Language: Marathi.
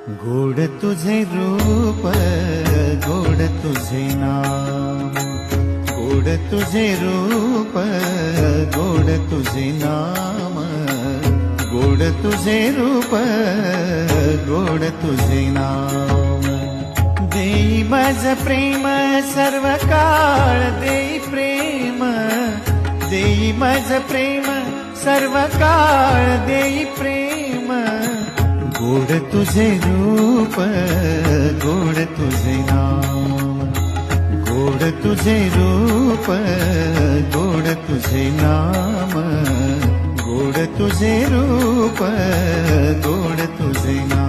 गोड तुझे रूप, गोड तुझे नाम, गोड तुझे रूप, गोड तुझे नाम, गोड तुझे रूप, गोड तुझे नाम. देई माझ प्रेम सर्व काळ, देई प्रेम, देई माझ प्रेम सर्व काळ, देई प्रेम. गोड तुझे रूप, गोड तुझे नाम, गोड तुझे रूप, गोड तुझे नाम, गोड तुझे रूप, गोड तुझे नाम.